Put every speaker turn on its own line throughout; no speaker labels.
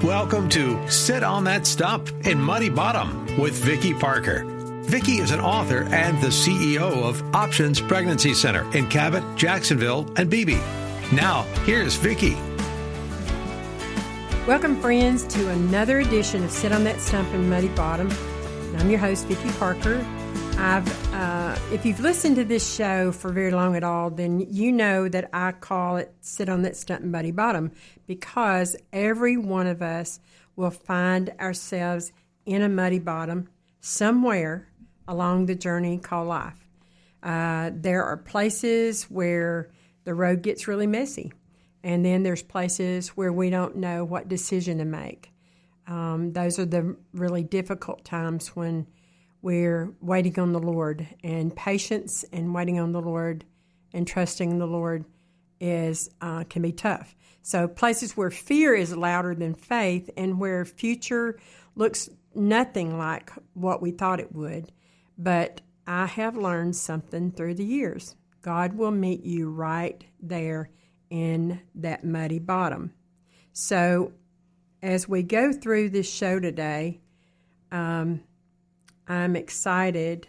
Welcome to Sit on That Stump in Muddy Bottom with Vicki Parker. Vicki is an author and the CEO of Options Pregnancy Center in Cabot, Jacksonville, and Beebe. Now, here's Vicki.
Welcome, friends, to another edition of Sit on That Stump in Muddy Bottom. I'm your host, Vicki Parker. If you've listened to this show for very long at all, then you know that I call it Sit on That Stump in Muddy Bottom because every one of us will find ourselves in a muddy bottom somewhere along the journey called life. There are places where the road gets really messy, and then there's places where we don't know what decision to make. Those are the really difficult times when we're waiting on the Lord, and patience and waiting on the Lord and trusting the Lord is can be tough. So places where fear is louder than faith and where future looks nothing like what we thought it would. But I have learned something through the years. God will meet you right there in that muddy bottom. So as we go through this show today, I'm excited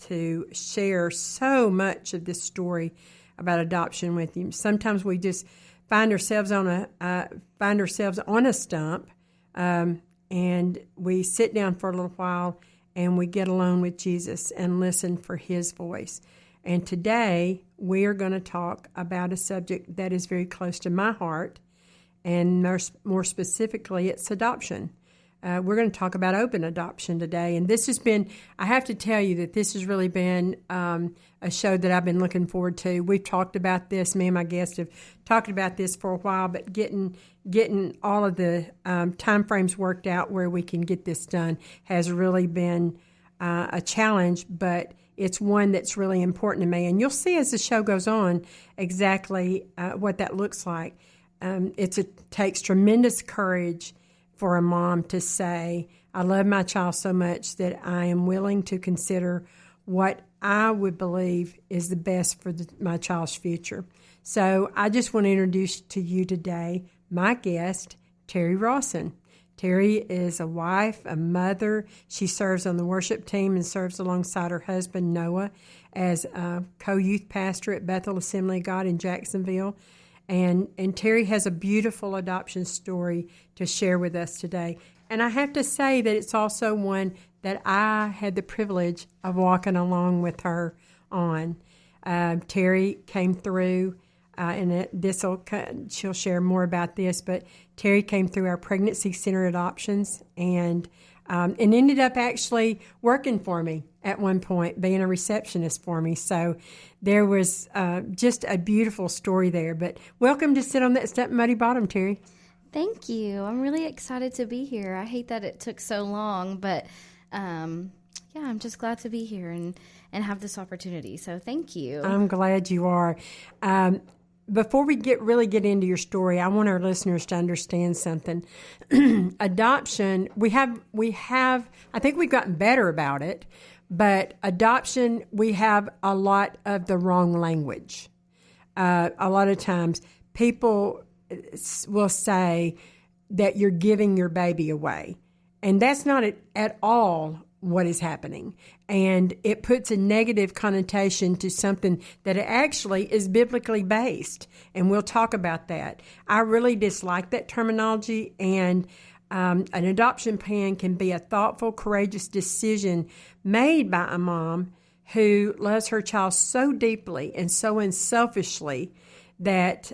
to share so much of this story about adoption with you. Sometimes we just find ourselves on a stump, and we sit down for a little while and we get alone with Jesus and listen for His voice. And today we are going to talk about a subject that is very close to my heart, and more specifically, it's adoption. We're going to talk about open adoption today. And this has been, I have to tell you that this has really been a show that I've been looking forward to. We've talked about this, me and my guests have talked about this for a while, but getting all of the time frames worked out where we can get this done has really been a challenge, but it's one that's really important to me. And you'll see as the show goes on exactly what that looks like. It takes tremendous courage for a mom to say, I love my child so much that I am willing to consider what I would believe is the best for my child's future. So I just want to introduce to you today my guest, Terri Rawson. Terri is a wife, a mother. She serves on the worship team and serves alongside her husband, Noah, as a co-youth pastor at Bethel Assembly of God in Jacksonville. And Terri has a beautiful adoption story to share with us today. And I have to say that it's also one that I had the privilege of walking along with her on. Terri came through, she'll share more about this, but Terri came through our pregnancy center adoptions and ended up actually working for me at one point, being a receptionist for me. So there was just a beautiful story there. But welcome to Sit on That Stump Muddy Bottom, Terri.
Thank you. I'm really excited to be here. I hate that it took so long, but I'm just glad to be here and have this opportunity. So thank you. I'm
glad you are. Before we get into your story, I want our listeners to understand something. Adoption, we have. I think we've gotten better about it, but adoption, we have a lot of the wrong language. A lot of times, people will say that you're giving your baby away, and that's not at all what is happening. And it puts a negative connotation to something that actually is biblically based. And we'll talk about that. I really dislike that terminology. And an adoption plan can be a thoughtful, courageous decision made by a mom who loves her child so deeply and so unselfishly that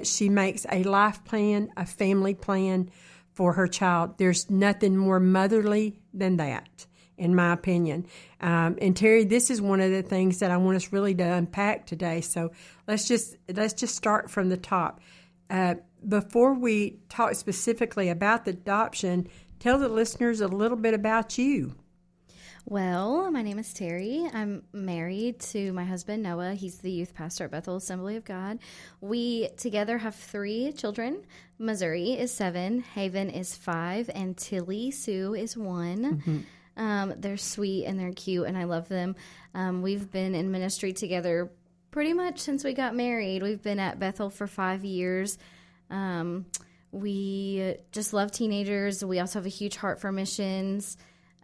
she makes a life plan, a family plan for her child. There's nothing more motherly than that, in my opinion. And Terri, this is one of the things that I want us really to unpack today. So let's just start from the top. Before we talk specifically about the adoption, tell the listeners a little bit about you.
Well, my name is Terri. I'm married to my husband, Noah. He's the youth pastor at Bethel Assembly of God. We together have 3 children. Missouri is 7, Haven is 5, and Tilly Sue is 1. Mm-hmm. They're sweet and they're cute, and I love them. We've been in ministry together pretty much since we got married. We've been at Bethel for 5 years. We just love teenagers. We also have a huge heart for missions.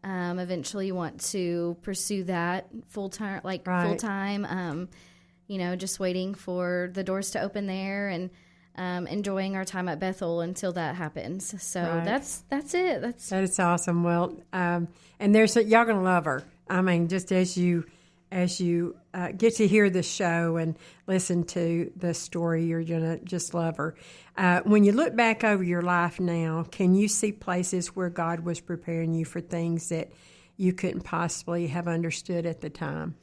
Eventually want to pursue that full-time, just waiting for the doors to open there and enjoying our time at Bethel until that happens. So that's it.
That is awesome. Well, and y'all gonna love her. I mean, just as you get to hear the show and listen to the story, you're gonna just love her. When you look back over your life now, can you see places where God was preparing you for things that you couldn't possibly have understood at the time?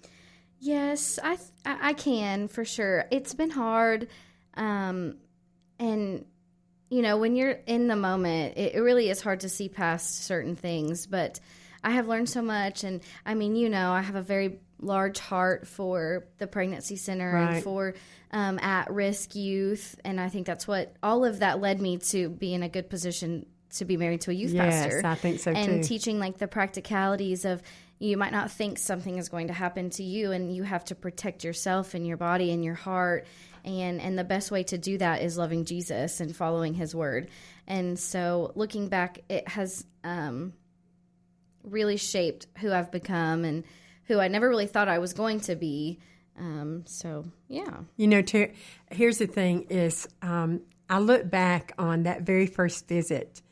Yes, I can, for sure. It's been hard. And, when you're in the moment, it really is hard to see past certain things. But I have learned so much. And, I have a very large heart for the pregnancy center and for at-risk youth. And I think that's what all of that led me to be in a good position to be married to a youth pastor.
Yes, I think so, too.
And teaching, the practicalities of you might not think something is going to happen to you, and you have to protect yourself and your body and your heart. And the best way to do that is loving Jesus and following his word. And so looking back, it has really shaped who I've become and who I never really thought I was going to be.
Terri, here's the thing is I look back on that very first visit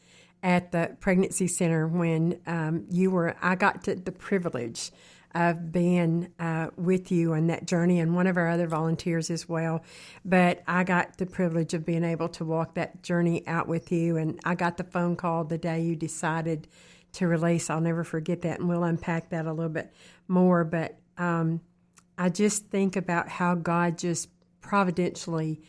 at the pregnancy center when I got to the privilege of being with you on that journey, and one of our other volunteers as well. But I got the privilege of being able to walk that journey out with you, and I got the phone call the day you decided to release. I'll never forget that, and we'll unpack that a little bit more. But I just think about how God just providentially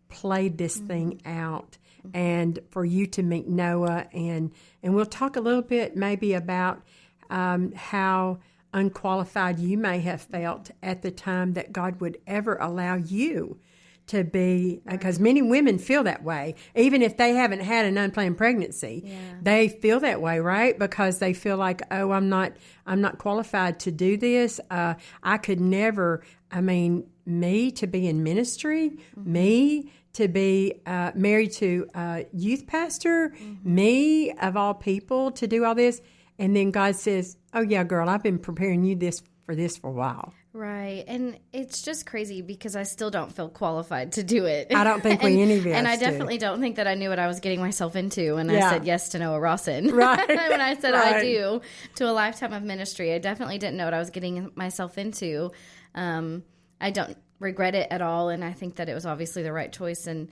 played this thing out, and for you to meet Noah, and we'll talk a little bit maybe about how unqualified you may have felt at the time that God would ever allow you to be, because many women feel that way, even if they haven't had an unplanned pregnancy. Yeah. They feel that way, right? Because they feel like, oh, I'm not qualified to do this. I could never. Me to be in ministry, me to be married to a youth pastor, me of all people to do all this. And then God says, oh, yeah, girl, I've been preparing you for a while.
Right. And it's just crazy because I still don't feel qualified to do it.
I don't think any of us
And I
do.
Definitely don't think that I knew what I was getting myself into when I said yes to Noah Rawson.
Right.
When I said I do to a lifetime of ministry, I definitely didn't know what I was getting myself into. I don't regret it at all, and I think that it was obviously the right choice. And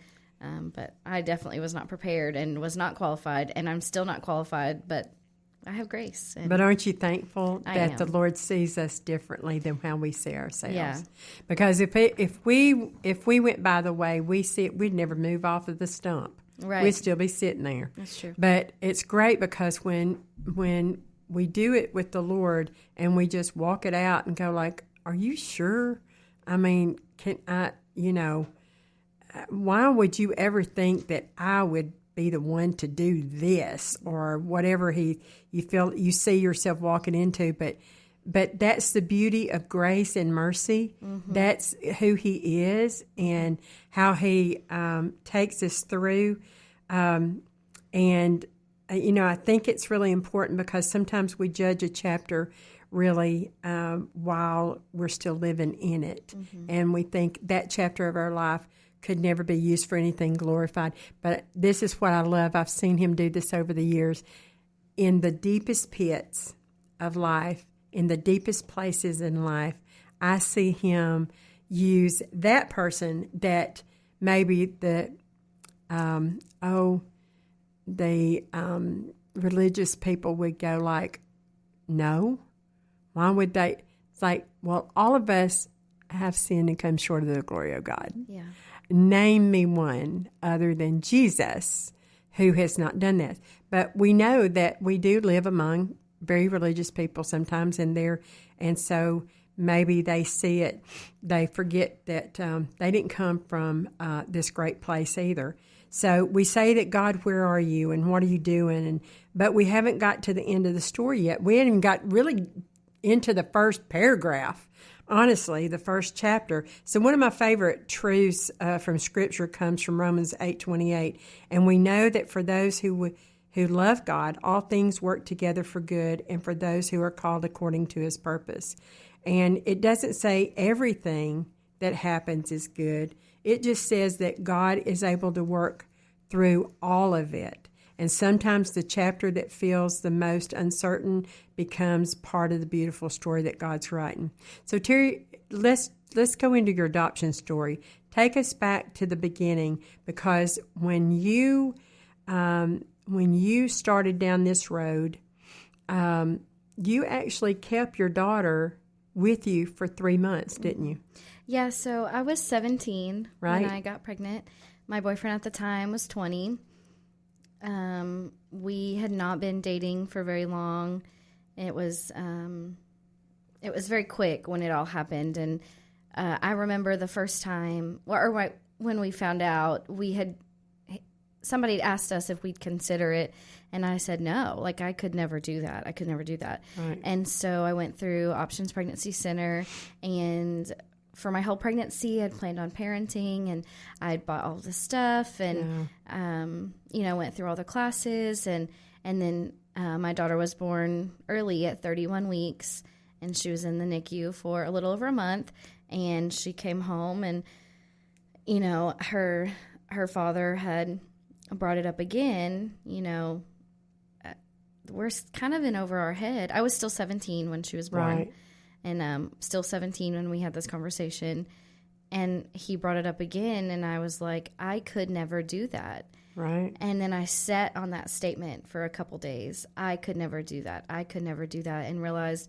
but I definitely was not prepared and was not qualified, and I'm still not qualified, but I have grace.
But aren't you thankful that the Lord sees us differently than how we see ourselves?
Yeah.
Because if we went by the way we see it, we'd never move off of the stump.
Right.
We'd still be sitting there.
That's true.
But it's great because when we do it with the Lord and we just walk it out and go like, are you sure? Why would you ever think that I would be the one to do this or whatever you feel you see yourself walking into? But that's the beauty of grace and mercy. Mm-hmm. That's who he is and how he takes us through. I think it's really important because sometimes we judge a chapter really while we're still living in it. Mm-hmm. And we think that chapter of our life could never be used for anything glorified. But this is what I love. I've seen him do this over the years. In the deepest pits of life, in the deepest places in life, I see him use that person that maybe the religious people would go like, no. Why would they? It's like, well, all of us have sinned and come short of the glory of God.
Yeah.
Name me one other than Jesus who has not done that. But we know that we do live among very religious people sometimes and so maybe they see it, they forget that they didn't come from this great place either. So we say that, God, where are you and what are you doing? But we haven't got to the end of the story yet. We haven't even got really into the first paragraph honestly, the first chapter. So one of my favorite truths from Scripture comes from Romans 8:28, and we know that for those who love God, all things work together for good, and for those who are called according to His purpose. And it doesn't say everything that happens is good. It just says that God is able to work through all of it. And sometimes the chapter that feels the most uncertain becomes part of the beautiful story that God's writing. So Terri, let's go into your adoption story. Take us back to the beginning, because when you started down this road, you actually kept your daughter with you for 3 months, didn't you?
Yeah, so I was 17
right.
when I got pregnant. My boyfriend at the time was 20. We had not been dating for very long. It was very quick when it all happened. And I remember the first time, when we found out, somebody had asked us if we'd consider it, and I said no. Like, I could never do that.
Right.
And so I went through Options Pregnancy Center, and for my whole pregnancy, I'd planned on parenting, and I'd bought all the stuff, and went through all the classes, and then my daughter was born early at 31 weeks, and she was in the NICU for a little over a month, and she came home, and her father had brought it up again. We're kind of in over our head. I was still 17 when she was born.
Right.
And still 17 when we had this conversation. And he brought it up again, and I was like, I could never do that.
Right.
And then I sat on that statement for a couple days. I could never do that. And realized,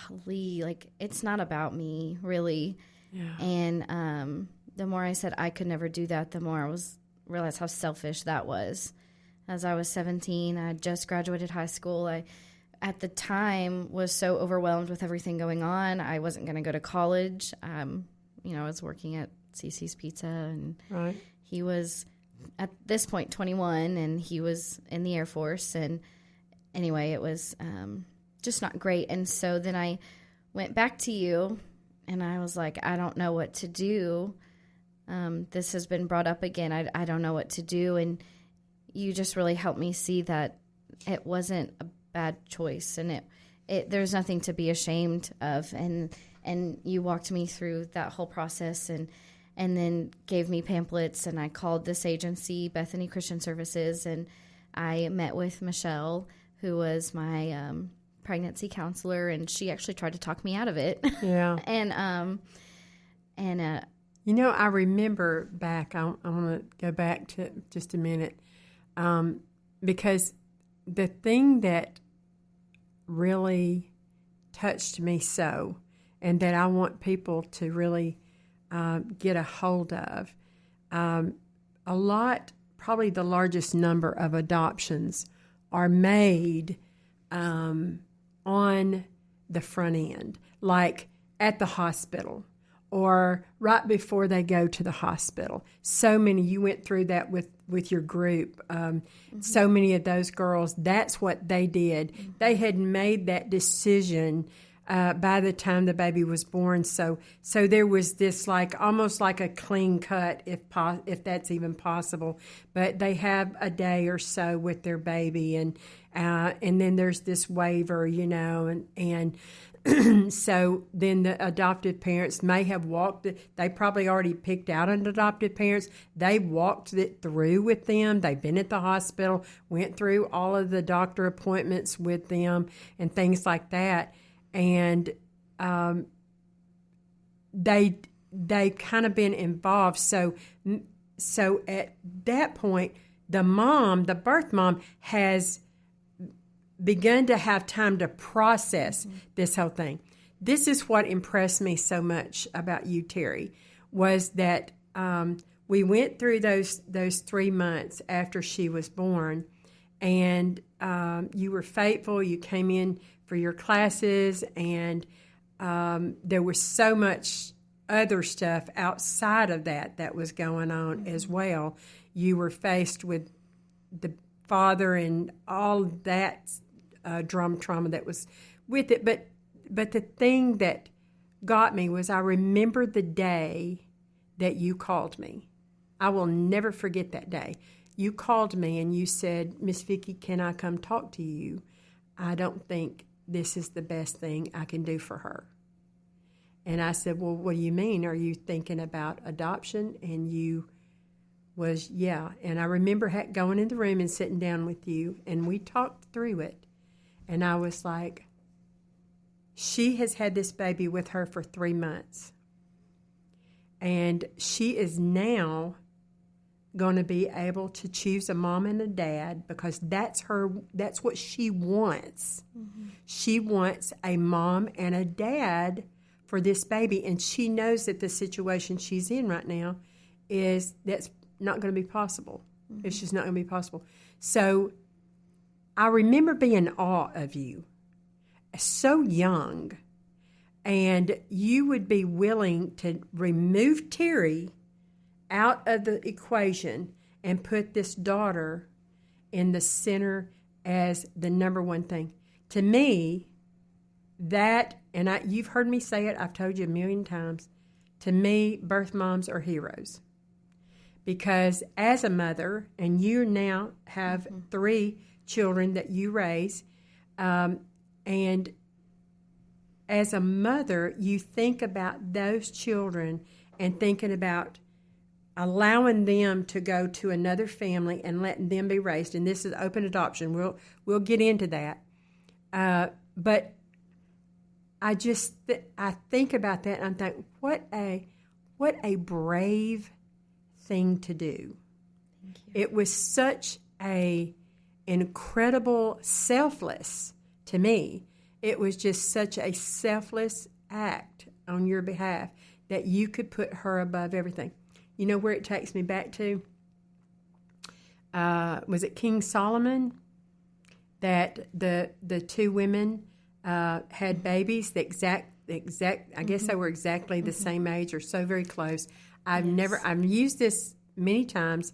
golly, like, it's not about me, really.
Yeah.
And the more I said I could never do that, the more I realized how selfish that was. As I was 17, I just graduated high school. I at the time was so overwhelmed with everything going on. I wasn't going to go to college. I was working at CC's Pizza, and
right.
He was at this point 21, and he was in the Air Force. And anyway, it was just not great. And so then I went back to you, and I was like, I don't know what to do. This has been brought up again. I don't know what to do. And you just really helped me see that it wasn't a bad choice, and there's nothing to be ashamed of, and you walked me through that whole process, and then gave me pamphlets, and I called this agency, Bethany Christian Services, and I met with Michelle, who was my pregnancy counselor, and she actually tried to talk me out of it.
Yeah.
I
remember back, I want to go back to just a minute, because the thing that really touched me so, and that I want people to really get a hold of, probably the largest number of adoptions are made on the front end, like at the hospital or right before they go to the hospital. So many, you went through that with your group. So many of those girls, that's what they did. Mm-hmm. They had made that decision by the time the baby was born. So there was this almost like a clean cut, if that's even possible. But they have a day or so with their baby, and then there's this waiver, and so then the adoptive parents may have walked it. They probably already picked out an adoptive parents. They walked it through with them. They've been at the hospital, went through all of the doctor appointments with them and things like that. And they kind of been involved. So at that point, the birth mom has begun to have time to process this whole thing. This is what impressed me so much about you, Terri, was that we went through those 3 months after she was born, and you were faithful. You came in for your classes, and there was so much other stuff outside of that was going on as well. You were faced with the father and all that trauma that was with it. But the thing that got me was I remember the day that you called me. I will never forget that day. You called me and you said, Miss Vicki, can I come talk to you? I don't think this is the best thing I can do for her. And I said, well, what do you mean? Are you thinking about adoption? And you was, yeah. And I remember going in the room and sitting down with you, and we talked through it. And I was like, she has had this baby with her for 3 months. And she is now going to be able to choose a mom and a dad because that's what she wants. Mm-hmm. She wants a mom and a dad for this baby, and she knows that the situation she's in right now that's not going to be possible. Mm-hmm. It's just not going to be possible. So I remember being in awe of you, so young, and you would be willing to remove Terri out of the equation and put this daughter in the center as the number one thing. To me, that, and you've heard me say it, I've told you a million times, to me, birth moms are heroes. Because as a mother, and you now have 3 children that you raise, and as a mother, you think about those children and thinking about allowing them to go to another family and letting them be raised. And this is open adoption. We'll get into that. But I just I think about that and I'm thinking, what a brave thing to do.
Thank you.
It was such a incredible selfless to me. It was just such a selfless act on your behalf that you could put her above everything. You know where it takes me back to? Was it King Solomon? That the 2 women had babies. The exact. I guess they were exactly the same age or so very close. I've used this many times,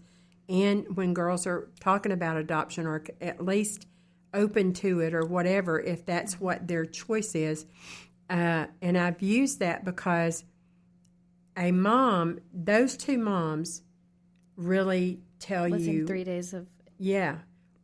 and when girls are talking about adoption or at least open to it or whatever, if that's what their choice is, and I've used that because a mom, those 2 moms, really tell you
within 3 days of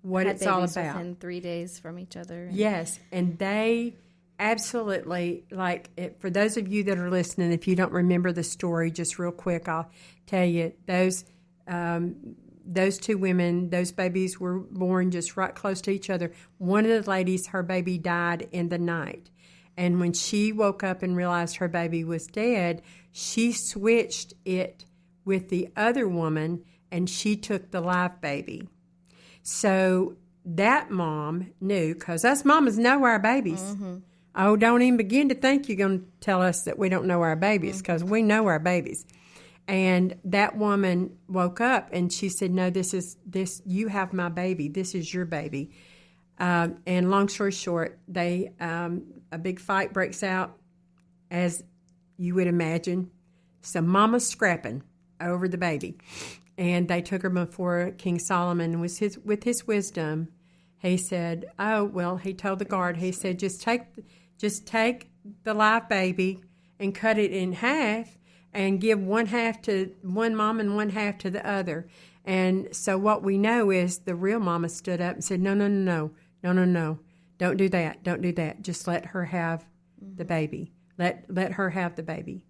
what it's all about.
Within 3 days from each other.
Yes, and they absolutely, like, for those of you that are listening, if you don't remember the story, just real quick, I'll tell you, those 2 women, those babies were born just right close to each other. One of the ladies, her baby died in the night. And when she woke up and realized her baby was dead, she switched it with the other woman, and she took the live baby. So that mom knew, because us mamas know our babies. Mm-hmm. Oh, don't even begin to think you're going to tell us that we don't know our babies, because we know our babies. And that woman woke up and she said, no, you have my baby. This is your baby. And long story short, a big fight breaks out, as you would imagine. So mama's scrapping over the baby. And they took her before King Solomon. With his wisdom, he said, he told the guard, he said, just take the live baby and cut it in half and give 1/2 to one mom and 1/2 to the other. And so what we know is the real mama stood up and said, no, don't do that. Just let her have the baby. Let her have the baby.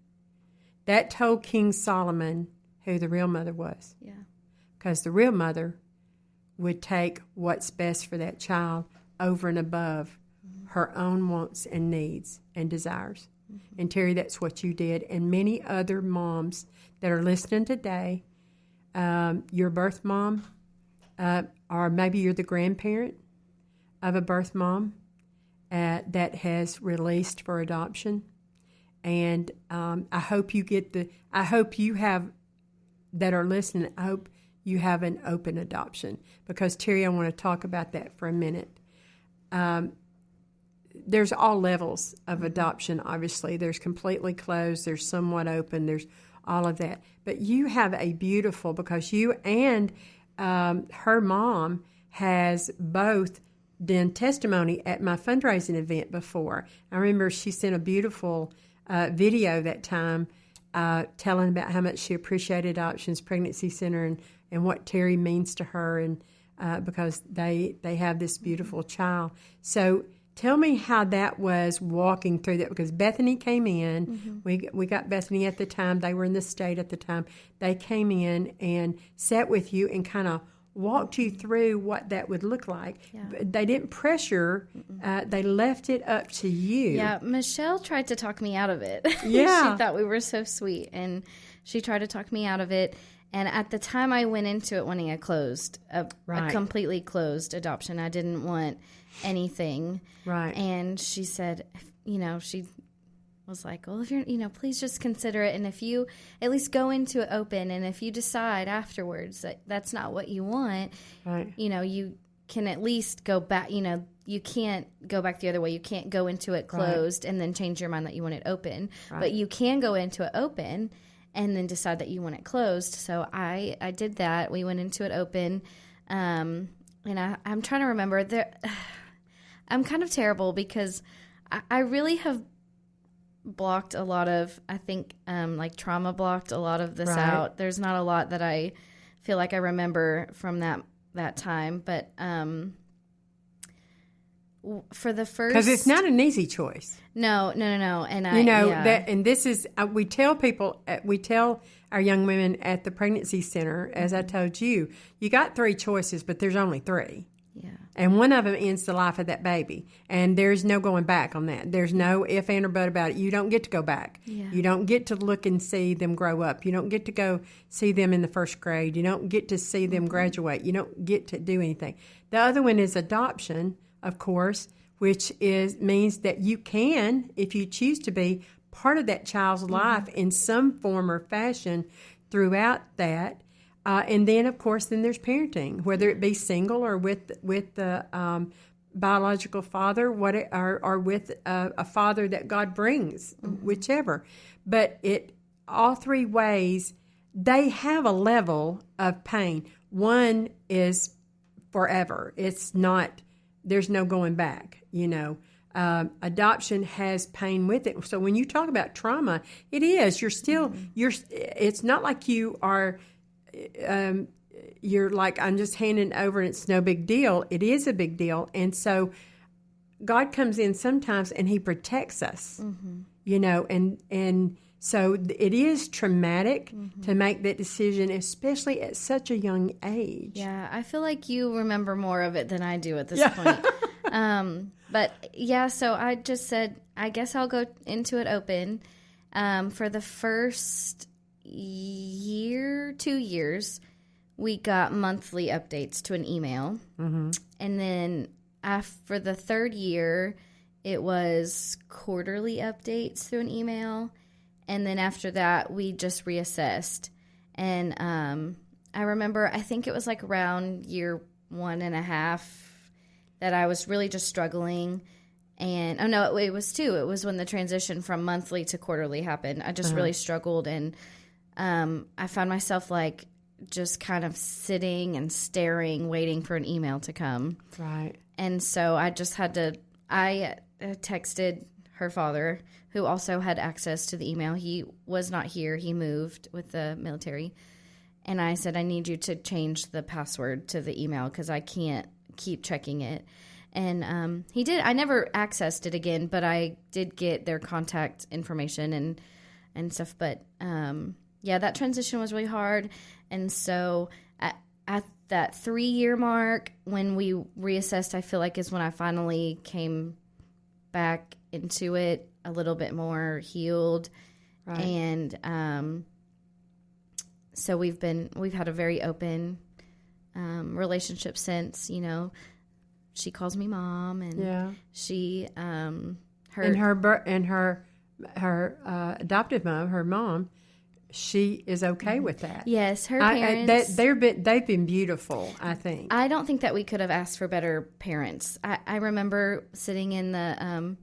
That told King Solomon who the real mother was.
Yeah.
Because the real mother would take what's best for that child over and above her own wants and needs and desires. Mm-hmm. And Terri, that's what you did. And many other moms that are listening today, your birth mom, or maybe you're the grandparent of a birth mom that has released for adoption. And I hope you have, that are listening, I hope you have an open adoption. Because, Terri, I want to talk about that for a minute. There's all levels of adoption, obviously. There's completely closed, there's somewhat open, there's all of that. But you have a beautiful, because you and her mom has both done testimony at my fundraising event before. I remember she sent a beautiful video that time telling about how much she appreciated Options Pregnancy Center and what Terri means to her, and because they have this beautiful child. So tell me how that was walking through that, because Bethany came in. We got Bethany at the time. They were in the state at the time. They came in and sat with you and kind of walked you through what that would look like.
Yeah.
They didn't pressure. They left it up to you.
Yeah, Michelle tried to talk me out of it.
Yeah.
She thought we were so sweet, and she tried to talk me out of it. And at the time, I went into it wanting a completely closed adoption. I didn't want anything.
Right.
And she said, she was like, well, if you're, please just consider it. And if you at least go into it open, and if you decide afterwards that that's not what you want,
right.
You can at least go back, you can't go back the other way. You can't go into it closed and then change your mind that you want it open. Right. But you can go into it open and then decide that you want it closed. So I did that. We went into it open. And I'm trying to remember. I'm kind of terrible because I really have blocked a lot of, I think, trauma blocked a lot of this out. There's not a lot that I feel like I remember from that time. But for the first...
Because it's not an easy choice.
No. And
that, and this is, we tell our young women at the pregnancy center, as I told you, you got 3 choices, but there's only 3.
Yeah.
And one of them ends the life of that baby. And there's no going back on that. There's no if, and, or but about it. You don't get to go back.
Yeah.
You don't get to look and see them grow up. You don't get to go see them in the first grade. You don't get to see them graduate. You don't get to do anything. The other one is adoption, of course, which means that you can, if you choose to be, part of that child's life in some form or fashion throughout that. And then, of course, then there's parenting, whether it be single or with the biological father, or with a father that God brings, whichever. But all 3 ways, they have a level of pain. One is forever. It's not. There's no going back. Adoption has pain with it. So when you talk about trauma, it is. You're still. It's not like you are. You're like, I'm just handing it over and it's no big deal. It is a big deal. And so God comes in sometimes and he protects us, and so it is traumatic to make that decision, especially at such a young age.
Yeah, I feel like you remember more of it than I do at this point. But yeah, so I just said, I guess I'll go into it open. For the first 2 years, we got monthly updates to an email. And then for the 3rd year, it was quarterly updates through an email. And then after that, we just reassessed. And I remember, I think it was like around year 1.5 that I was really just struggling. And it was 2. It was when the transition from monthly to quarterly happened. I just really struggled, and I found myself like just kind of sitting and staring, waiting for an email to come.
Right.
And so I just had to. I texted her father, who also had access to the email. He was not here. He moved with the military. And I said, I need you to change the password to the email because I can't keep checking it. And he did. I never accessed it again, but I did get their contact information and stuff. But, that transition was really hard. And so at that 3-year mark, when we reassessed, I feel like is when I finally came back into it a little bit more healed. Right. And so we've had a very open relationship since, she calls me mom, and she her adoptive mom, her mom, she is okay with that. Yes, her parents.
They've been beautiful, I think.
I don't think that we could have asked for better parents. I remember sitting in the,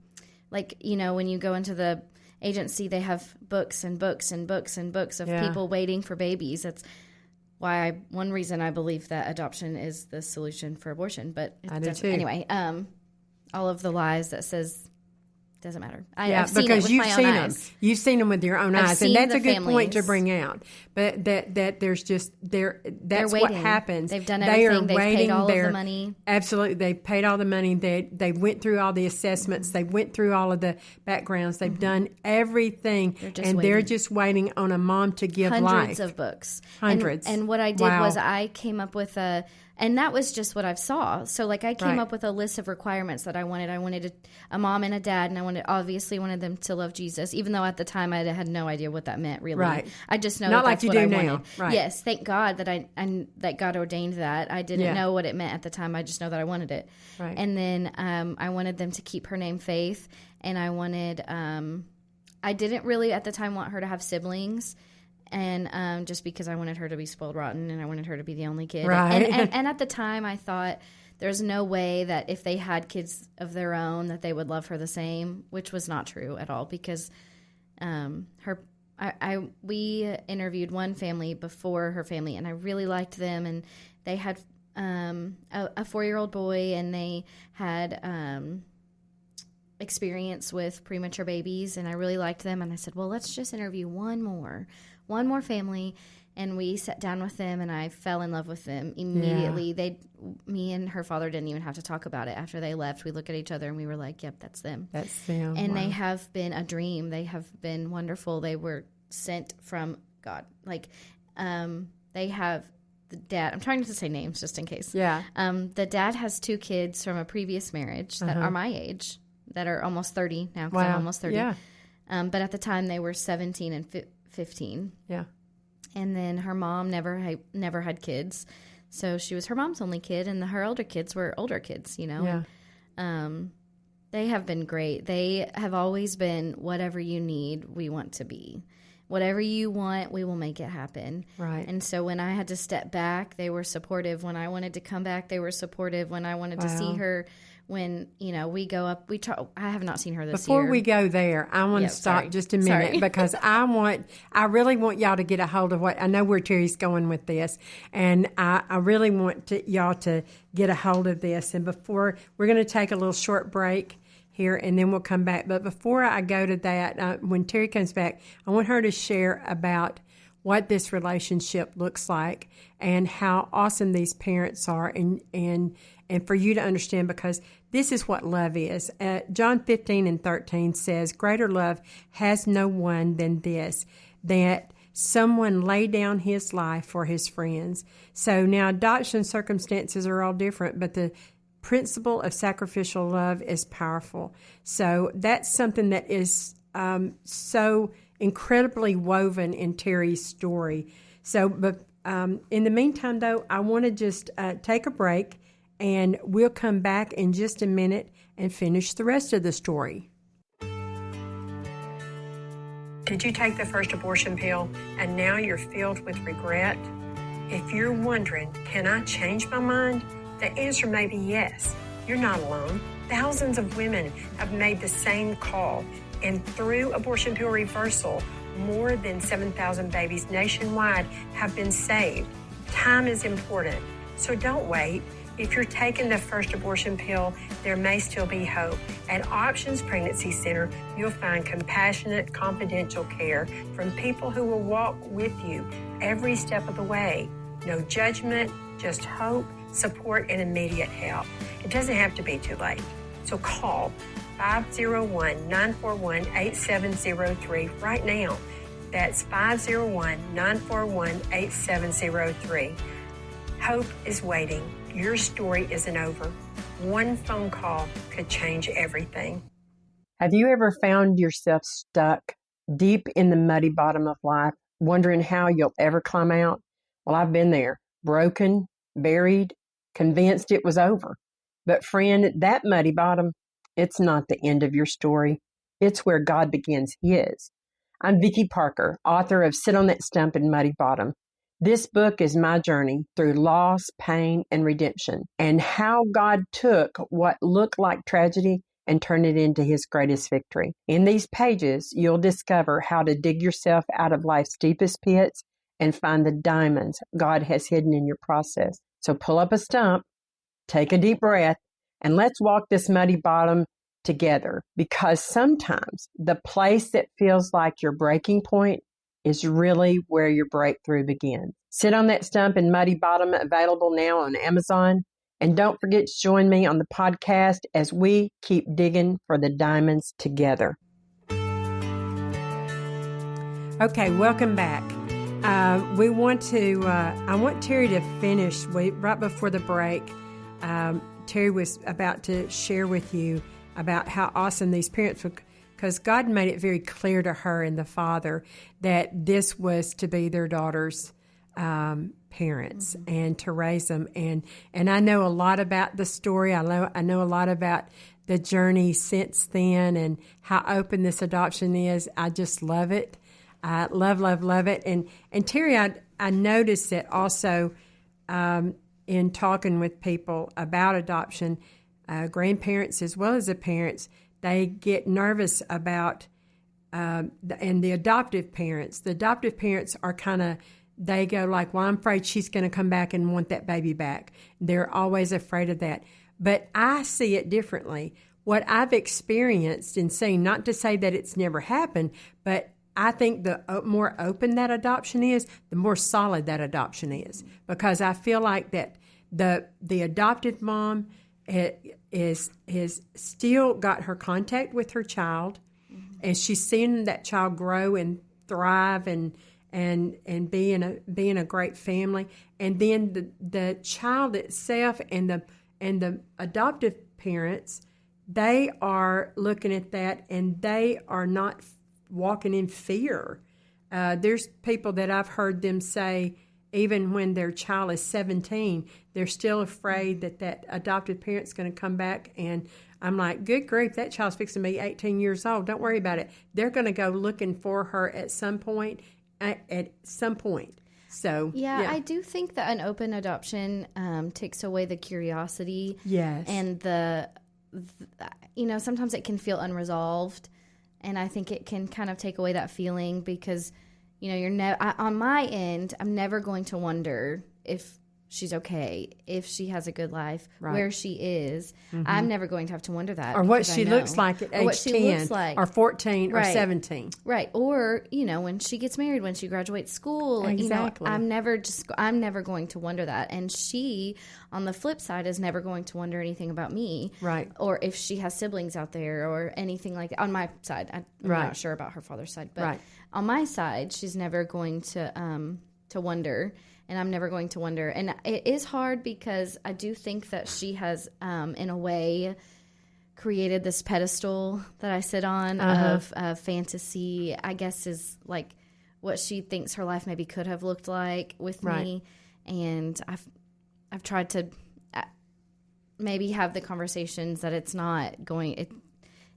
when you go into the agency, they have books and books and books and books of people waiting for babies. That's why one reason I believe that adoption is the solution for abortion. But
I do too.
Anyway, all of the lies that says doesn't matter.
Yeah,
I've seen it
because
with
you've
my own
seen
eyes.
them. You've seen them with your own eyes, and
seen
that's
the
a good point to
families.
bring out. But that there's just that's what
waiting.
happens.
They've done
They are
everything. They've paid
waiting.
all of
They're-
the money.
Absolutely, they paid all the money. They went through all the assessments. They went through all of the backgrounds. They've done everything, they're just waiting on a mom to give
Hundreds
life.
of books.
Hundreds.
And what I did was I came up with and that was just what I saw. So like I came up with a list of requirements that I wanted. I wanted a mom and a dad, and I obviously wanted them to love Jesus, even though at the time I had no idea what that meant really.
Right.
I just know
Not
that
like
that's
you
what
do
I
now.
wanted.
Right.
Yes, thank God that God ordained that. I didn't know what it meant at the time. I just know that I wanted it.
Right.
And then I wanted them to keep her name Faith, and I wanted I didn't really at the time want her to have siblings. And just because I wanted her to be spoiled rotten and I wanted her to be the only kid.
Right.
And at the time I thought there's no way that if they had kids of their own that they would love her the same, which was not true at all because we interviewed one family before her family and I really liked them, and they had a 4-year-old boy, and they had experience with premature babies, and I really liked them, and I said, well, let's just interview one more family. And we sat down with them, and I fell in love with them immediately.
Yeah.
Me and her father didn't even have to talk about it. After they left, we looked at each other and we were like, yep, that's them.
That's them.
And
Wow.
they have been a dream. They have been wonderful. They were sent from God. Like, they have the dad. I'm trying not to say names just in case.
Yeah.
The dad has 2 kids from a previous marriage that are my age, that are almost 30 now, because I'm almost 30.
Yeah.
But at the time, they were 17 and 15.
Yeah.
And then her mom never had kids, so she was her mom's only kid, and her older kids were older kids, you know.
Yeah.
They have been great. They have always been whatever you need, we want to be. Whatever you want, we will make it happen.
Right.
And so when I had to step back, they were supportive. When I wanted to come back, they were supportive. When I wanted to see her, when, we go up, I have not seen her this year.
Before we go there, I want to stop just a minute because I really want y'all to get a hold of I know where Terry's going with this, and I really want y'all to get a hold of this. And before, we're going to take a little short break here, and then we'll come back. But before I go to that, when Terry comes back, I want her to share about what this relationship looks like and how awesome these parents are, and for you to understand, because this is what love is. John 15:13 says, greater love has no one than this, that someone lay down his life for his friends. So now adoption circumstances are all different, but the principle of sacrificial love is powerful. So that's something that is so incredibly woven in Terry's story. So, but in the meantime, though, I want to just take a break, and we'll come back in just a minute and finish the rest of the story. Did you take the first abortion pill and now you're filled with regret? If you're wondering, can I change my mind? The answer may be yes. You're not alone. Thousands of women have made the same call, and through abortion pill reversal, more than 7,000 babies nationwide have been saved. Time is important, so don't wait. If you're taking the first abortion pill, there may still be hope. At Options Pregnancy Center, you'll find compassionate, confidential care from people who will walk with you every step of the way. No judgment, just hope, support, and immediate help. It doesn't have to be too late. So call 501-941-8703 right now. That's 501-941-8703. Hope is waiting. Your story isn't over. One phone call could change everything. Have you ever found yourself stuck deep in the muddy bottom of life, wondering how you'll ever climb out? Well, I've been there, broken, buried, convinced it was over. But friend, that muddy bottom, it's not the end of your story. It's where God begins His. I'm Vicki Parker, author of Sit on That Stump and Muddy Bottom. This book is my journey through loss, pain, and redemption, and how God took what looked like tragedy and turned it into His greatest victory. In these pages, you'll discover how to dig yourself out of life's deepest pits and find the diamonds God has hidden in your process. So pull up a stump, take a deep breath, and let's walk this muddy bottom
together, because sometimes the place that feels like your breaking point is really where your breakthrough begins. Sit on That Stump in Muddy Bottom, available now on Amazon. And don't forget to join me on the podcast as we keep digging for the diamonds together.
Okay, welcome back. I want Terri to finish. Right before the break, Terri was about to share with you about how awesome these parents were, because God made it very clear to her and the father that this was to be their daughter's parents and to raise them. And I know a lot about the story. I know a lot about the journey since then and how open this adoption is. I just love it. I love it. And Terri, I noticed that also in talking with people about adoption, grandparents as well as the parents, they get nervous about, and the adoptive parents. The adoptive parents are kind of, they go like, well, I'm afraid she's going to come back and want that baby back. They're always afraid of that. But I see it differently. What I've experienced and seen, not to say that it's never happened, but I think the more open that adoption is, the more solid that adoption is. Because I feel like that the adoptive mom is still got her contact with her child, and she's seeing that child grow and thrive and be in a great family. And then the child itself and the adoptive parents, they are looking at that and they are not walking in fear. There's people that I've heard them say, even when their child is 17, they're still afraid that adoptive parent's going to come back. And I'm like, good grief, that child's fixing to be 18 years old. Don't worry about it. They're going to go looking for her at some point. So
yeah, I do think that an open adoption takes away the curiosity.
Yes.
And the sometimes it can feel unresolved. And I think it can kind of take away that feeling because, on my end, I'm never going to wonder if she's okay, if she has a good life, where she is. Mm-hmm. I'm never going to have to wonder that.
Or what she looks like at age 10 or 14 or 17.
Right. Or, when she gets married, when she graduates school.
Exactly.
I'm never going to wonder that. And she, on the flip side, is never going to wonder anything about me.
Right.
Or if she has siblings out there or anything like that. On my side, I'm not sure about her father's side. But on my side, she's never going to wonder. And I'm never going to wonder. And it is hard because I do think that she has, in a way, created this pedestal that I sit on of fantasy, I guess, is like what she thinks her life maybe could have looked like with me. And I've tried to maybe have the conversations that it's not going...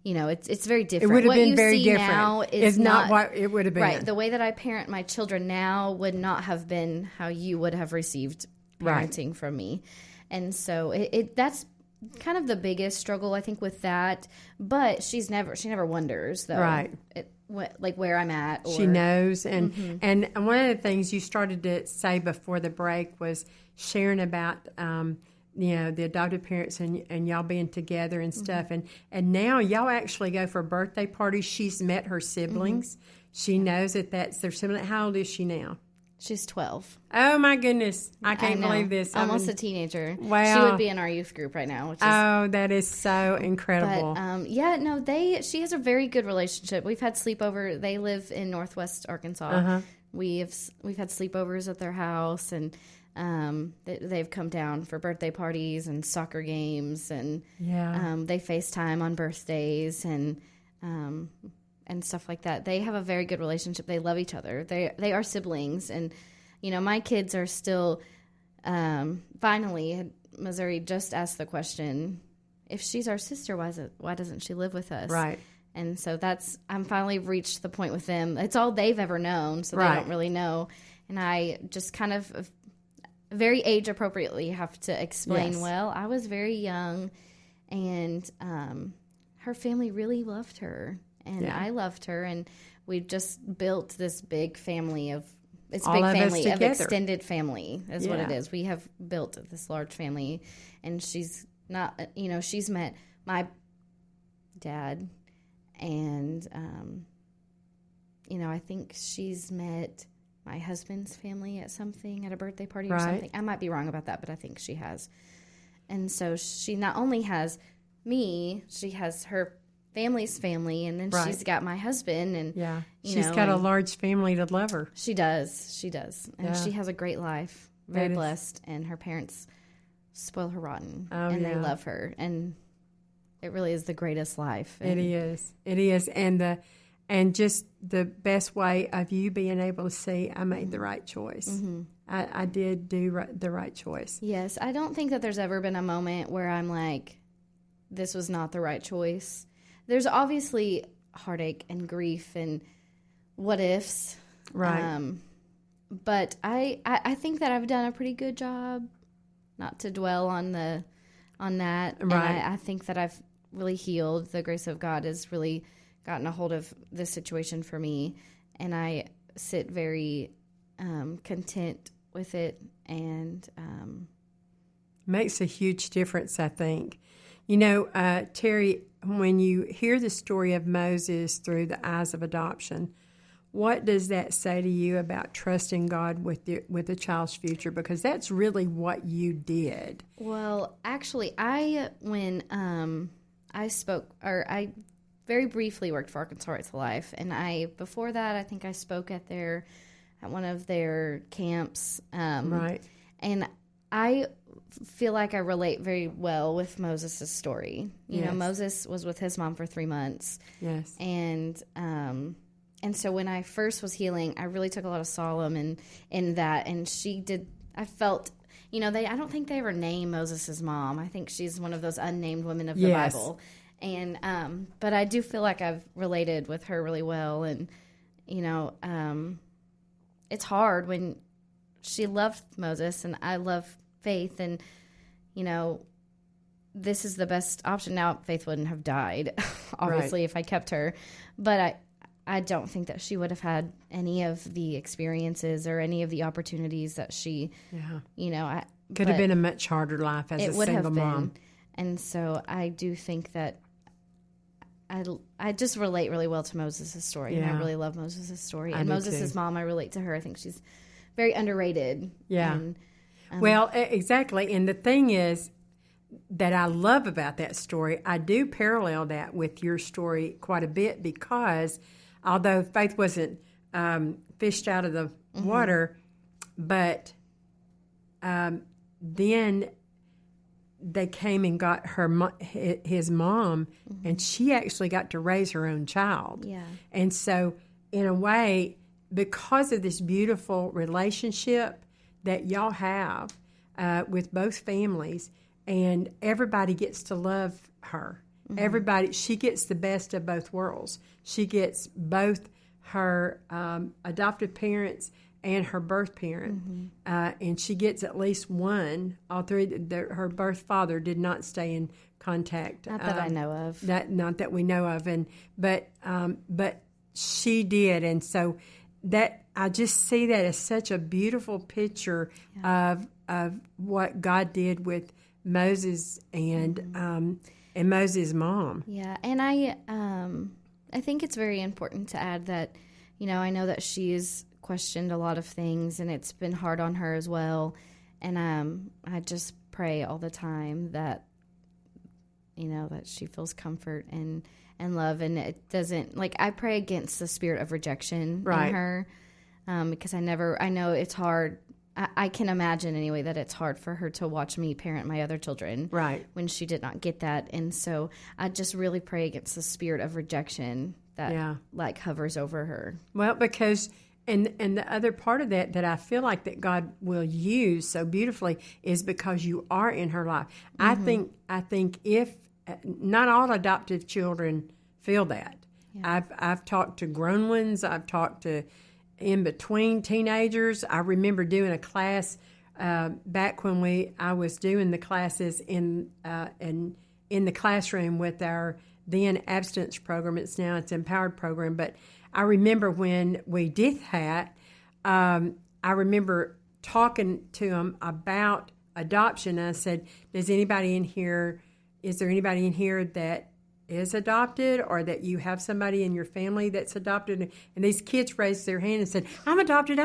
it's very different.
It would have
what
been
you
very
see
different.
Now
is not what it would have been.
Right. The way that I parent my children now would not have been how you would have received parenting from me. And so that's kind of the biggest struggle, I think, with that. But she never wonders, though.
Right.
Where I'm at. Or,
she knows. And and one of the things you started to say before the break was sharing about the adopted parents and y'all being together and stuff. And now y'all actually go for birthday parties. She's met her siblings. She knows that that's their sibling. How old is she now?
She's 12.
Oh, my goodness. I can't believe this.
Almost a teenager.
Wow.
She would be in our youth group right now. Which is,
that is so incredible.
But, she has a very good relationship. We've had sleepover. They live in Northwest Arkansas. We've had sleepovers at their house, and they've come down for birthday parties and soccer games, and they FaceTime on birthdays and stuff like that. They have a very good relationship. They love each other. They are siblings, and my kids are still. Finally, Missouri just asked the question: if she's our sister, why doesn't she live with us?
Right.
And so I'm finally reached the point with them. It's all they've ever known, so they don't really know. And I just kind of very age appropriately have to explain, well, I was very young, and her family really loved her, and I loved her, and we've just built this big family of extended family is what it is. We have built this large family, and she's not, she's met dad. And, I think she's met my husband's family at a birthday party or something. I might be wrong about that, but I think she has. And so she not only has me, she has her family's family, and then she's got my husband. And
she's got a large family to love her.
She does. And she has a great life, very blessed, and her parents spoil her rotten, and they love her. And it really is the greatest life.
It is. And just the best way of you being able to see, I made the right choice. Mm-hmm. I did do the right choice.
Yes. I don't think that there's ever been a moment where I'm like, this was not the right choice. There's obviously heartache and grief and what ifs.
Right.
But I think that I've done a pretty good job not to dwell on that.
Right.
And I think that I've really healed. The grace of God has really gotten a hold of this situation for me, and I sit very content with it, and
makes a huge difference, I think. Terri, when you hear the story of Moses through the eyes of adoption, what does that say to you about trusting God with a child's future? Because that's really what you did.
Well, actually, I very briefly worked for Arkansas Right to Life, and before that, I think I spoke at one of their camps.
Right.
And I feel like I relate very well with Moses' story. Moses was with his mom for 3 months.
Yes.
And so when I first was healing, I really took a lot of solemn in that, and she did. I felt. I don't think they ever name Moses' mom. I think she's one of those unnamed women of the Bible. And but I do feel like I've related with her really well, and it's hard when she loved Moses and I love Faith, and this is the best option. Now Faith wouldn't have died, obviously, if I kept her, but I don't think that she would have had any of the experiences or any of the opportunities that she,
could have been a much harder life as a single mom.
And so I do think that I just relate really well to Moses' story, and I really love Moses' story. And Moses' mom, I relate to her. I think she's very underrated.
Yeah.
And,
well, exactly. And the thing is that I love about that story, I do parallel that with your story quite a bit, because although Faith wasn't fished out of the water, but then they came and got his mom, and she actually got to raise her own child.
Yeah.
And so, in a way, because of this beautiful relationship that y'all have with both families, and everybody gets to love her. Mm-hmm. She gets the best of both worlds. She gets both her adoptive parents and her birth parent, and she gets at least one. All three, her birth father did not stay in contact.
Not that I know of.
Not that we know of, but she did, and so that I just see that as such a beautiful picture of what God did with Moses and Moses' mom.
Yeah, and I think it's very important to add that, I know that she's questioned a lot of things, and it's been hard on her as well. And I just pray all the time that, that she feels comfort and love, and it doesn't, I pray against the spirit of rejection in her, because I know it's hard. I can imagine anyway that it's hard for her to watch me parent my other children, when she did not get that. And so I just really pray against the spirit of rejection that hovers over her.
Well, because and the other part of that I feel like that God will use so beautifully is because you are in her life. I think if not all adoptive children feel that. Yeah. I've talked to grown ones. I've talked to in between teenagers. I remember doing a class back when I was doing the classes in the classroom with our then abstinence program. It's Empowered program. But I remember when we did that, I remember talking to them about adoption. I said, is there anybody in here that is adopted or that you have somebody in your family that's adopted. And these kids raised their hand and said, I'm adopted.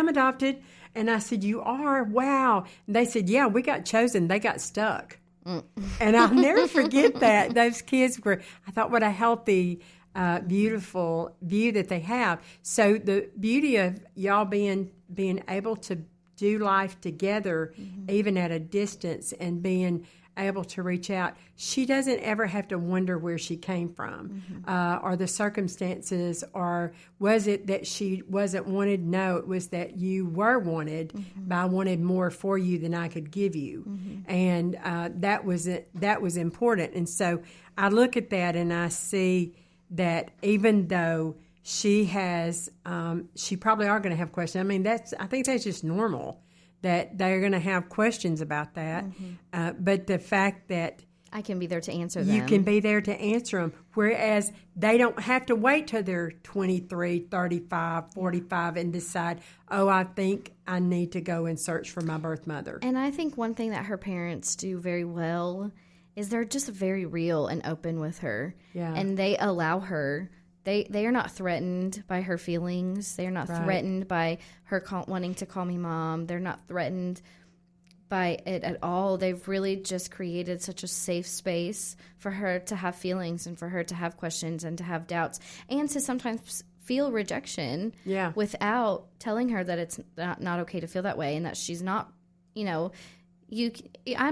And I said, you are? Wow. And they said, yeah, we got chosen. They got stuck. And I'll never forget that. Those kids were, I thought, what a healthy, beautiful view that they have. So the beauty of y'all being able to do life together, even at a distance, and being able to reach out. She doesn't ever have to wonder where she came from or the circumstances, or was it that she wasn't wanted? No, it was that you were wanted, but I wanted more for you than I could give you. And that was important. And so I look at that and I see that even though she has, she probably are going to have questions. I mean, I think that's just normal, that they're going to have questions about that. But the fact that
I can be there to answer them.
You can be there to answer them, whereas they don't have to wait till they're 23, 35, 45 and decide, oh, I think I need to go and search for my birth mother.
And I think one thing that her parents do very well is they're just very real and open with her. Yeah. And they allow her. They are not threatened by her feelings. They are not threatened by her wanting to call me mom. They're not threatened by it at all. They've really just created such a safe space for her to have feelings and for her to have questions and to have doubts and to sometimes feel rejection without telling her that it's not okay to feel that way and that she's not, I'm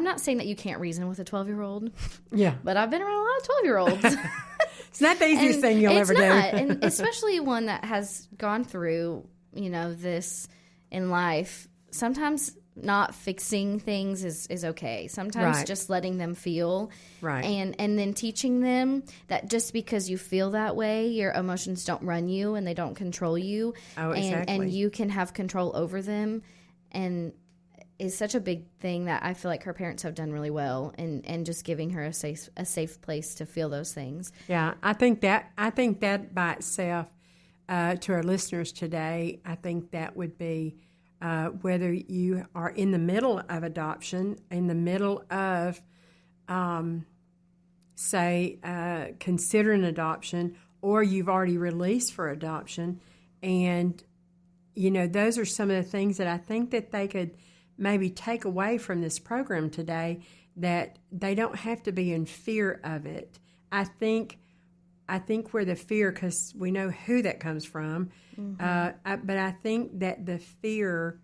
not saying that you can't reason with a 12-year-old. Yeah. But I've been around a lot of 12-year-olds.
It's not the easiest thing you'll ever do.
And especially one that has gone through, this in life. Sometimes not fixing things is okay. Sometimes just letting them feel. Right. And then teaching them that just because you feel that way, your emotions don't run you and they don't control you. Oh, exactly. And you can have control over them. And is such a big thing that I feel like her parents have done really well and just giving her a safe place to feel those things.
Yeah, I think that by itself, to our listeners today, I think that would be whether you are in the middle of adoption, in the middle of, considering adoption, or you've already released for adoption. And, those are some of the things that I think that they could maybe take away from this program today, that they don't have to be in fear of it. I think where the fear, because we know who that comes from, but I think that the fear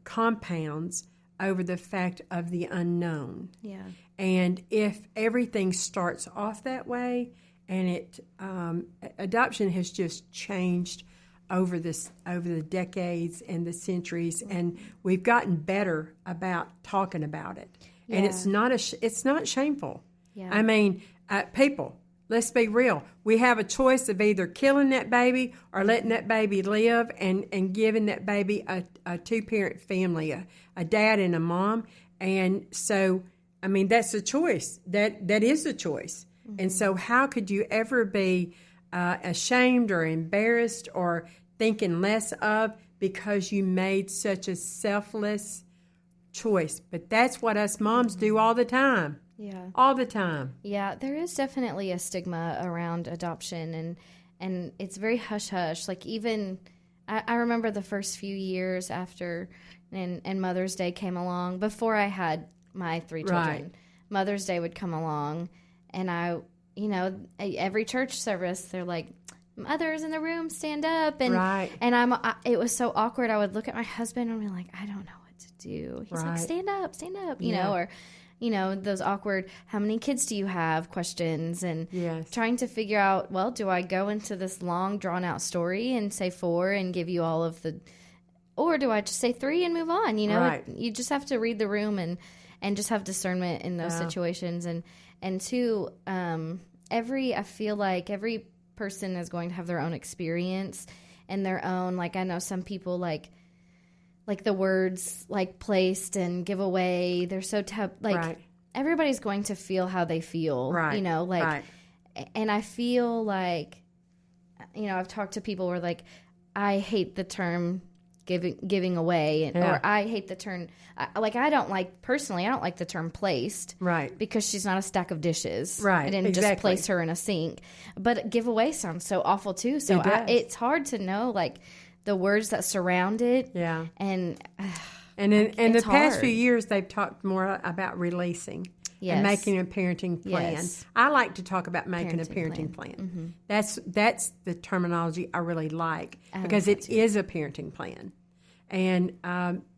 compounds over the fact of the unknown. Yeah. And if everything starts off that way, and adoption has just changed over the decades and the centuries, and we've gotten better about talking about it. Yeah. And it's not shameful. Yeah. I mean, people, let's be real. We have a choice of either killing that baby or letting that baby live and giving that baby a two-parent family, a dad and a mom. And so, I mean, that's a choice. That is a choice. Mm-hmm. And so how could you ever be ashamed or embarrassed or thinking less of because you made such a selfless choice? But that's what us moms do all the time. Yeah. All the time.
Yeah, there is definitely a stigma around adoption, and it's very hush-hush. Like, even, I remember the first few years after, and Mother's Day came along, before I had my 3 children. Right. Mother's Day would come along, and every church service, they're like, mothers in the room, stand up. And and it was so awkward. I would look at my husband and be like, I don't know what to do. He's like, stand up, you know, or, those awkward, how many kids do you have questions, and trying to figure out, well, do I go into this long drawn out story and say 4 and give you all of the, or do I just say 3 and move on? You just have to read the room and just have discernment in those situations. And two, I feel like every person is going to have their own experience and their own, like, I know some people like the words like placed and give away, they're so everybody's going to feel how they feel, and I feel like, I've talked to people where, like, I hate the term giving away, or I hate the term. I don't like the term placed,
right?
Because she's not a stack of dishes,
right?
I didn't just place her in a sink. But giveaway sounds so awful too. So it's hard to know like the words that surround it.
Yeah,
and
in the past few years, they've talked more about releasing.
Yes.
And making a parenting plan.
Yes.
I like to talk about making a parenting plan.
Mm-hmm.
That's the terminology I really like because it is a parenting plan. And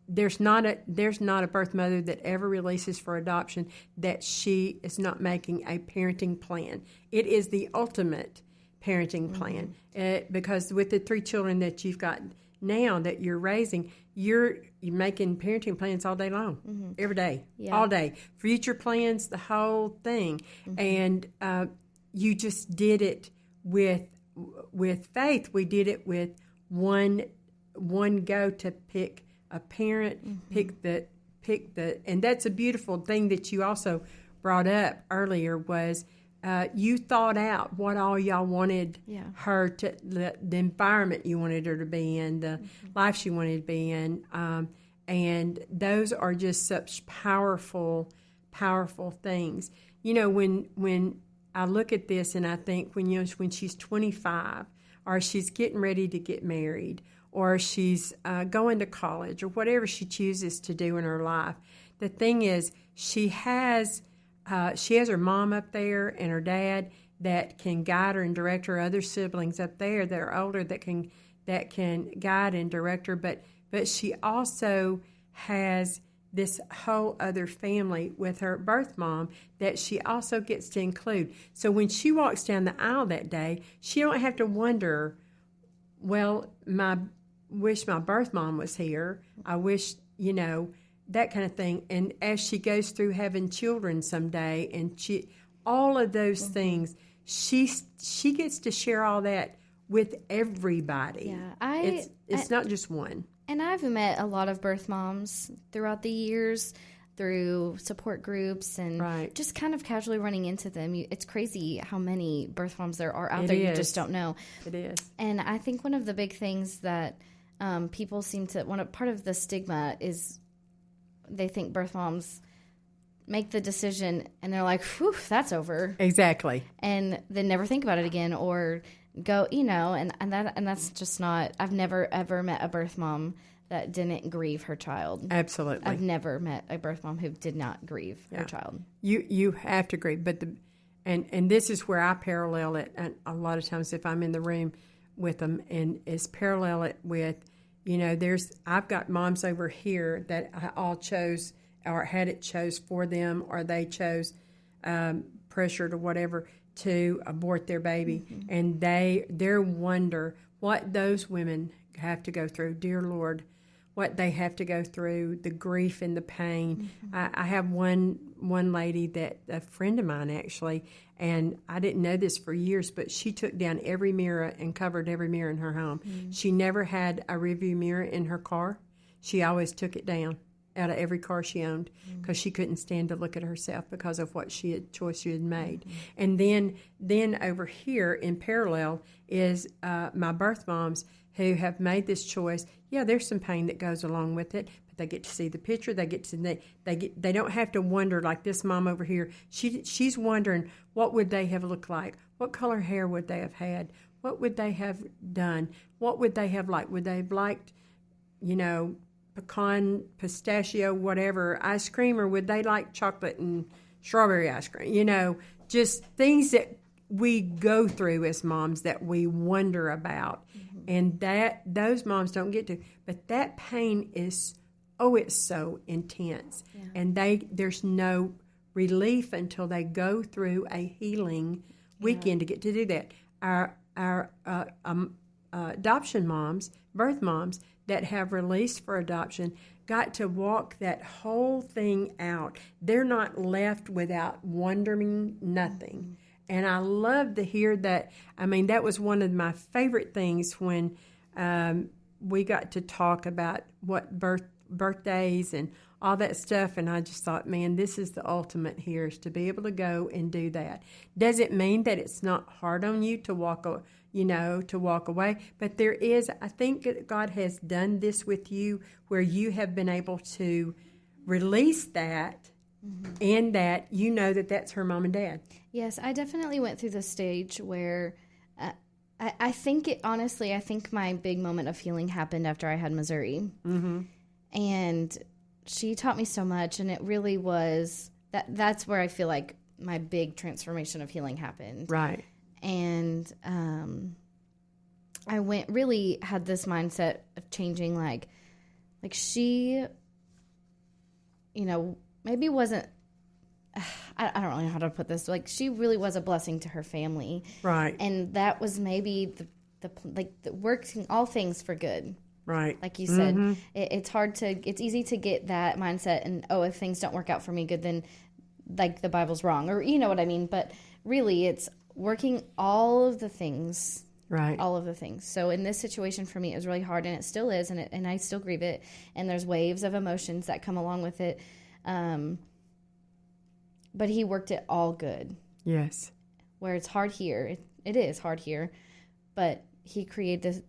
there's not a birth mother that ever releases for adoption that she is not making a parenting plan. It is the ultimate parenting plan because with the 3 children that you've got now that you're raising, you're making parenting plans all day long, every day, all day. Future plans, the whole thing. And you just did it with faith. We did it with one go to pick a parent, pick the, and that's a beautiful thing that you also brought up earlier was you thought out what all y'all wanted her to, the environment you wanted her to be in, the life she wanted to be in. And those are just such powerful, powerful things. You know, when I look at this and I think when she's 25 or she's getting ready to get married or she's going to college or whatever she chooses to do in her life, the thing is she has her mom up there and her dad that can guide her and direct her. Other siblings up there that are older that can guide and direct her. But she also has this whole other family with her birth mom that she also gets to include. So when she walks down the aisle that day, she don't have to wonder, well, wish my birth mom was here. I wish, that kind of thing. And as she goes through having children someday and all of those things, she gets to share all that with everybody.
Yeah,
it's not just one.
And I've met a lot of birth moms throughout the years through support groups and just kind of casually running into them. It's crazy how many birth moms there are out there. You just don't know.
It is.
And I think one of the big things that people seem to part of the stigma is they think birth moms make the decision and they're like, whew, that's over.
Exactly.
And then never think about it again or go, and that's just not, I've never ever met a birth mom that didn't grieve her child.
Absolutely.
I've never met a birth mom who did not grieve her child.
You have to grieve, but and this is where I parallel it, and a lot of times if I'm in the room with them, and is parallel it with, I've got moms over here that I all chose or had it chose for them, or they chose pressured or whatever to abort their baby, and their wonder what those women have to go through. Dear Lord, what they have to go through, the grief and the pain. I have one lady that a friend of mine actually, and I didn't know this for years, but she took down every mirror and covered every mirror in her home. She never had a rearview mirror in her car. She always took it down out of every car she owned because she couldn't stand to look at herself because of what choice she had made. And then over here in parallel is my birth moms who have made this choice. Yeah, there's some pain that goes along with it, but they get to see the picture. They don't have to wonder like this mom over here. She's wondering what would they have looked like? What color hair would they have had? What would they have done? What would they have liked? Would they have liked, pecan, pistachio, whatever ice cream, or would they like chocolate and strawberry ice cream? Just things that we go through as moms that we wonder about, and that those moms don't get to. But that pain is, it's so intense, and there's no relief until they go through a healing weekend to get to do that. Our adoption moms, birth moms that have released for adoption got to walk that whole thing out. They're not left without wondering nothing. And I love to hear that. I mean, that was one of my favorite things when we got to talk about what birth birthdays and all that stuff. And I just thought, man, this is the ultimate here, is to be able to go and do that. Does it mean that it's not hard on you to walk away? But there is, I think that God has done this with you where you have been able to release that, and that you know that that's her mom and dad.
Yes, I definitely went through the stage where I think I think my big moment of healing happened after I had Missouri. Mm-hmm. And she taught me so much, and it really was, that's where I feel like my big transformation of healing happened.
Right.
And I really had this mindset of changing, like she, maybe wasn't, I don't really know how to put this. Like, she really was a blessing to her family.
Right.
And that was maybe the working all things for good.
Right.
Like you said, it's easy to get that mindset and, if things don't work out for me good, then like the Bible's wrong, or you know what I mean? But really it's working all of the things.
Right.
All of the things. So in this situation for me, it was really hard, and it still is, and I still grieve it. And there's waves of emotions that come along with it. But he worked it all good.
Yes.
Where it's hard here, it is hard here, but he created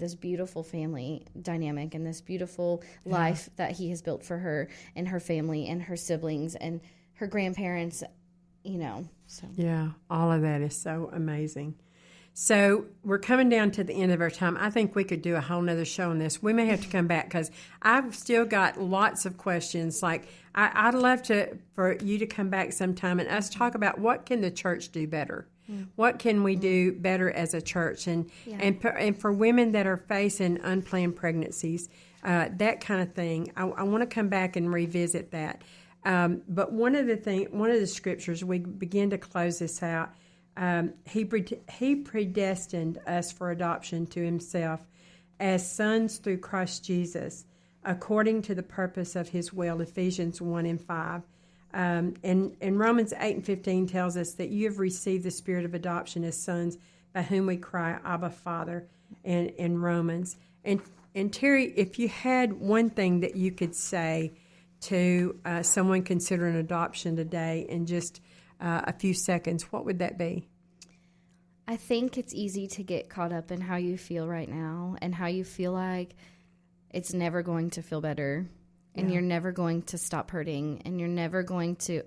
this beautiful family dynamic and this beautiful life that he has built for her and her family and her siblings and her grandparents, So.
Yeah, all of that is so amazing. So we're coming down to the end of our time. I think we could do a whole nother show on this. We may have to come back because I've still got lots of questions. Like, I'd love for you to come back sometime and us talk about what can the church do better. What can we do better as a church? And for women that are facing unplanned pregnancies, that kind of thing, I want to come back and revisit that. But one of the scriptures, we begin to close this out. He predestined us for adoption to himself as sons through Christ Jesus, according to the purpose of his will, Ephesians 1:5. And Romans 8:15 tells us that you have received the spirit of adoption as sons, by whom we cry, Abba, Father, in Romans. And Terri, if you had one thing that you could say to someone considering adoption today in just a few seconds, what would that be?
I think it's easy to get caught up in how you feel right now and how you feel like it's never going to feel better. And you're never going to stop hurting, and you're never going to...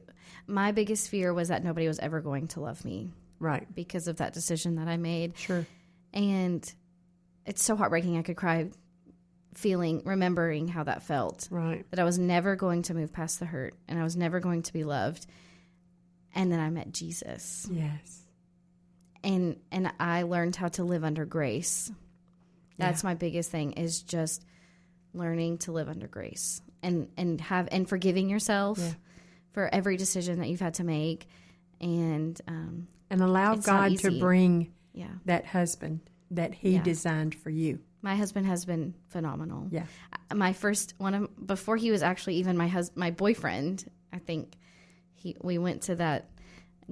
My biggest fear was that nobody was ever going to love me.
Right.
Because of that decision that I made.
Sure.
And it's so heartbreaking. I could cry remembering how that felt.
Right.
That I was never going to move past the hurt, and I was never going to be loved. And then I met Jesus.
Yes.
And I learned how to live under grace. That's my biggest thing, is just learning to live under grace. And forgiving yourself for every decision that you've had to make, and
allow God to bring that husband that he designed for you.
My husband has been phenomenal.
Yeah,
my first before he was actually even my boyfriend. I think we went to that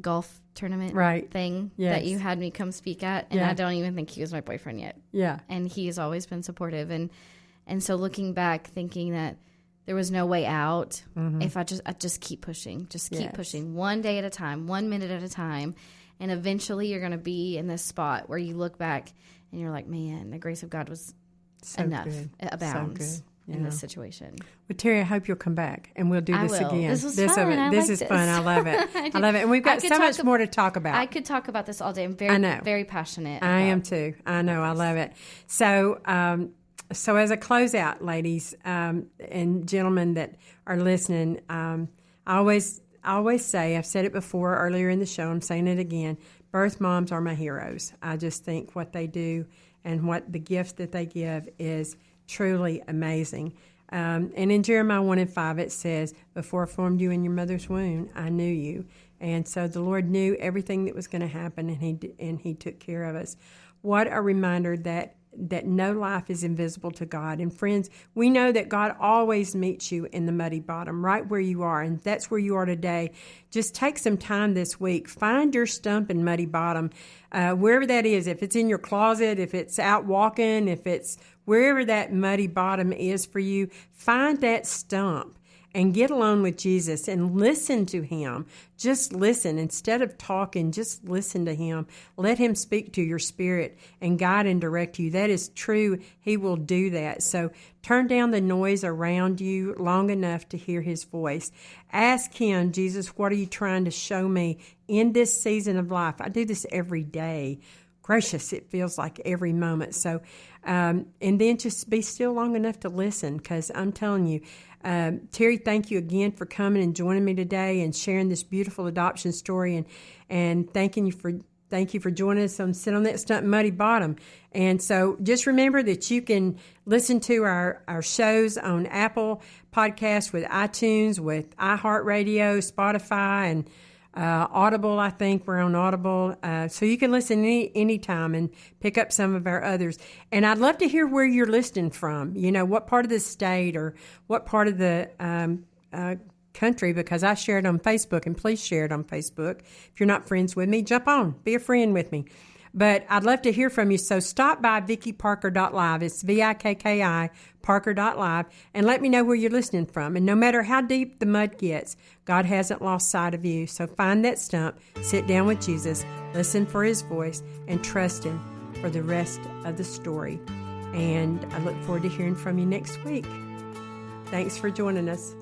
golf tournament thing that you had me come speak at, and I don't even think he was my boyfriend yet. Yeah, and he has always been supportive, and so looking back, thinking that there was no way out, if I just keep pushing, keep pushing, one day at a time, 1 minute at a time, and eventually you're going to be in this spot where you look back and you're like, man, the grace of God was enough. Good. It abounds in this situation.
Well, Terri, I hope you'll come back and we'll do this again.
This was fun. This
is fun. I love it. I love it. And we've got so much more to talk about.
I could talk about this all day. I'm very passionate.
I am too. I know. I love it. So, so as a closeout, ladies and gentlemen that are listening, I always say, I've said it before earlier in the show, I'm saying it again, birth moms are my heroes. I just think what they do and what the gift that they give is truly amazing. And in Jeremiah 1:5, it says, before I formed you in your mother's womb, I knew you. And so the Lord knew everything that was going to happen, and he took care of us. What a reminder that no life is invisible to God. And friends, we know that God always meets you in the muddy bottom, right where you are, and that's where you are today. Just take some time this week. Find your stump and muddy bottom, wherever that is. If it's in your closet, if it's out walking, if it's wherever that muddy bottom is for you, find that stump and get alone with Jesus and listen to him. Just listen. Instead of talking, just listen to him. Let him speak to your spirit and guide and direct you. That is true. He will do that. So turn down the noise around you long enough to hear his voice. Ask him, Jesus, what are you trying to show me in this season of life? I do this every day. Gracious, it feels like every moment. So, and then just be still long enough to listen, because I'm telling you, Terri, thank you again for coming and joining me today and sharing this beautiful adoption story, and thank you for joining us on Sit on That Stump, Muddy Bottom. And so just remember that you can listen to our shows on Apple Podcasts, with iTunes, with iHeartRadio, Spotify, and Audible. I think we're on Audible. So you can listen anytime and pick up some of our others. And I'd love to hear where you're listening from. You know, what part of the state or what part of the country, because I share it on Facebook, and please share it on Facebook. If you're not friends with me, jump on, be a friend with me. But I'd love to hear from you. So stop by VickiParker.live. It's VIKKI Parker.live, and let me know where you're listening from. And no matter how deep the mud gets, God hasn't lost sight of you. So find that stump, sit down with Jesus, listen for his voice, and trust him for the rest of the story. And I look forward to hearing from you next week. Thanks for joining us.